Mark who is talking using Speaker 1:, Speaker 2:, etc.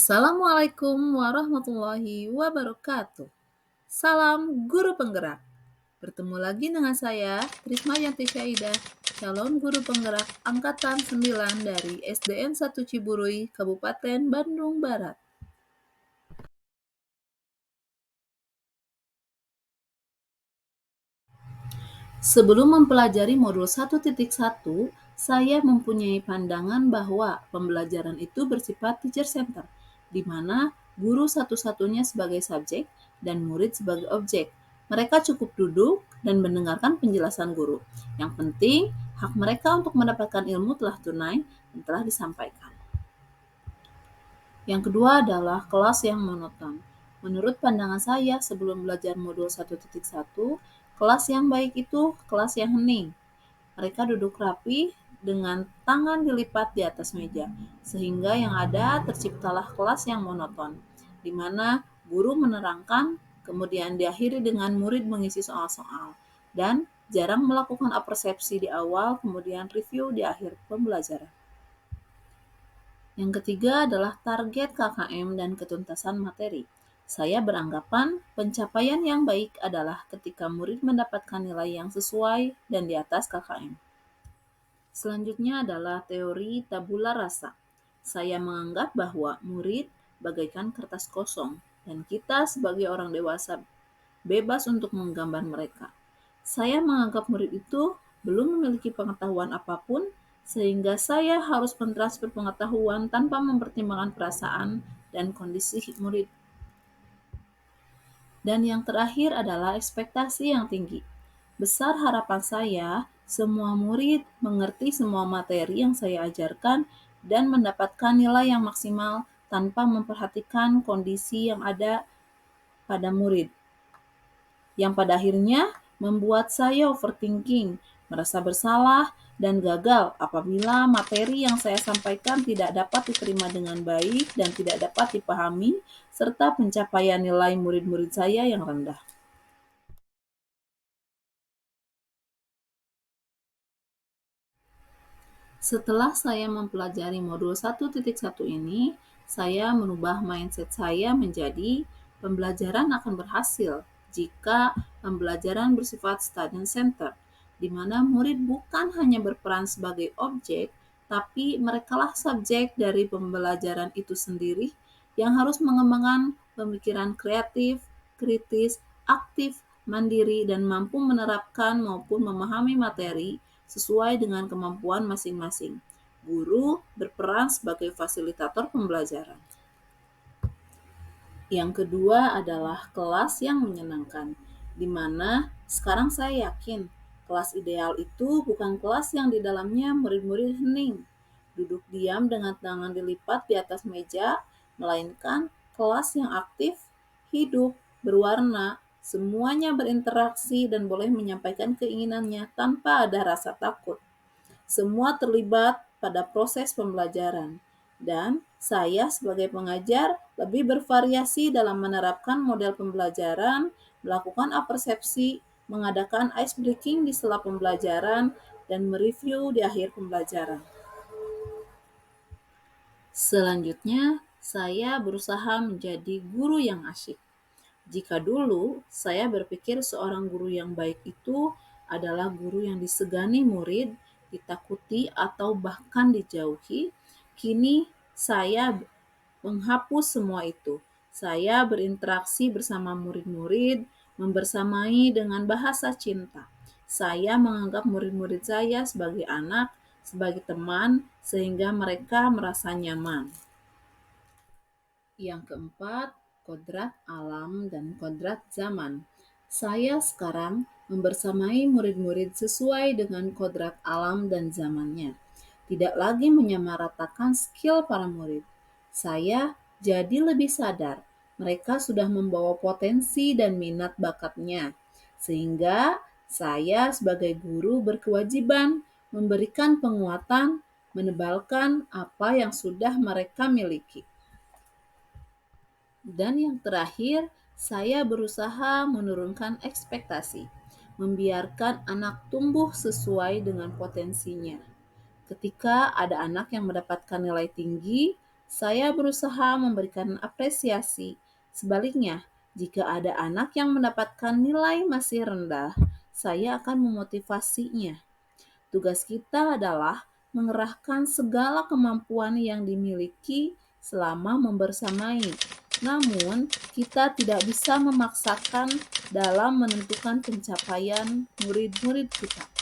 Speaker 1: Assalamualaikum warahmatullahi wabarakatuh. Salam guru penggerak. Bertemu lagi dengan saya, Trisma Yanti Syaida, calon guru penggerak angkatan 9 dari SDN 1 Ciburui, Kabupaten Bandung Barat. Sebelum mempelajari modul 1.1, saya mempunyai pandangan bahwa pembelajaran itu bersifat teacher center, di mana guru satu-satunya sebagai subjek dan murid sebagai objek. Mereka cukup duduk dan mendengarkan penjelasan guru. Yang penting, hak mereka untuk mendapatkan ilmu telah tunai dan telah disampaikan. Yang kedua adalah kelas yang monoton. Menurut pandangan saya sebelum belajar modul 1.1, kelas yang baik itu kelas yang hening. Mereka duduk rapi dengan tangan dilipat di atas meja, sehingga yang ada terciptalah kelas yang monoton, di mana guru menerangkan, kemudian diakhiri dengan murid mengisi soal-soal, dan jarang melakukan apresiasi di awal, kemudian review di akhir pembelajaran. Yang ketiga adalah target KKM dan ketuntasan materi. Saya beranggapan pencapaian yang baik adalah ketika murid mendapatkan nilai yang sesuai dan di atas KKM. Selanjutnya adalah teori tabula rasa. Saya menganggap bahwa murid bagaikan kertas kosong dan kita sebagai orang dewasa bebas untuk menggambar mereka. Saya menganggap murid itu belum memiliki pengetahuan apapun, sehingga saya harus mentransfer pengetahuan tanpa mempertimbangkan perasaan dan kondisi murid. Dan yang terakhir adalah ekspektasi yang tinggi. Besar harapan saya, semua murid mengerti semua materi yang saya ajarkan dan mendapatkan nilai yang maksimal tanpa memperhatikan kondisi yang ada pada murid, yang pada akhirnya membuat saya overthinking, merasa bersalah, dan gagal apabila materi yang saya sampaikan tidak dapat diterima dengan baik dan tidak dapat dipahami, serta pencapaian nilai murid-murid saya yang rendah. Setelah saya mempelajari modul 1.1 ini, saya merubah mindset saya menjadi pembelajaran akan berhasil jika pembelajaran bersifat student center, di mana murid bukan hanya berperan sebagai objek, tapi merekalah subjek dari pembelajaran itu sendiri yang harus mengembangkan pemikiran kreatif, kritis, aktif, mandiri, dan mampu menerapkan maupun memahami materi sesuai dengan kemampuan masing-masing. Guru berperan sebagai fasilitator pembelajaran. Yang kedua adalah kelas yang menyenangkan, di mana sekarang saya yakin kelas ideal itu bukan kelas yang di dalamnya murid-murid hening, duduk diam dengan tangan dilipat di atas meja, melainkan kelas yang aktif, hidup, berwarna, semuanya berinteraksi dan boleh menyampaikan keinginannya tanpa ada rasa takut. Semua terlibat pada proses pembelajaran, dan saya sebagai pengajar lebih bervariasi dalam menerapkan model pembelajaran, melakukan apresiasi, mengadakan ice breaking di sela pembelajaran, dan mereview di akhir pembelajaran. Selanjutnya, saya berusaha menjadi guru yang asyik. Jika dulu saya berpikir seorang guru yang baik itu adalah guru yang disegani murid, ditakuti, atau bahkan dijauhi, kini saya menghapus semua itu. Saya berinteraksi bersama murid-murid, membersamai dengan bahasa cinta. Saya menganggap murid-murid saya sebagai anak, sebagai teman, sehingga mereka merasa nyaman. Yang keempat, kodrat alam dan kodrat zaman. Saya sekarang membersamai murid-murid sesuai dengan kodrat alam dan zamannya. Tidak lagi menyamaratakan skill para murid. Saya jadi lebih sadar mereka sudah membawa potensi dan minat bakatnya. Sehingga saya sebagai guru berkewajiban memberikan penguatan, menebalkan apa yang sudah mereka miliki. Dan yang terakhir, saya berusaha menurunkan ekspektasi, membiarkan anak tumbuh sesuai dengan potensinya. Ketika ada anak yang mendapatkan nilai tinggi, Saya berusaha memberikan apresiasi. Sebaliknya, jika ada anak yang mendapatkan nilai masih rendah, saya akan memotivasinya. Tugas kita adalah mengerahkan segala kemampuan yang dimiliki selama membersamai. Namun, kita tidak bisa memaksakan dalam menentukan pencapaian murid-murid kita.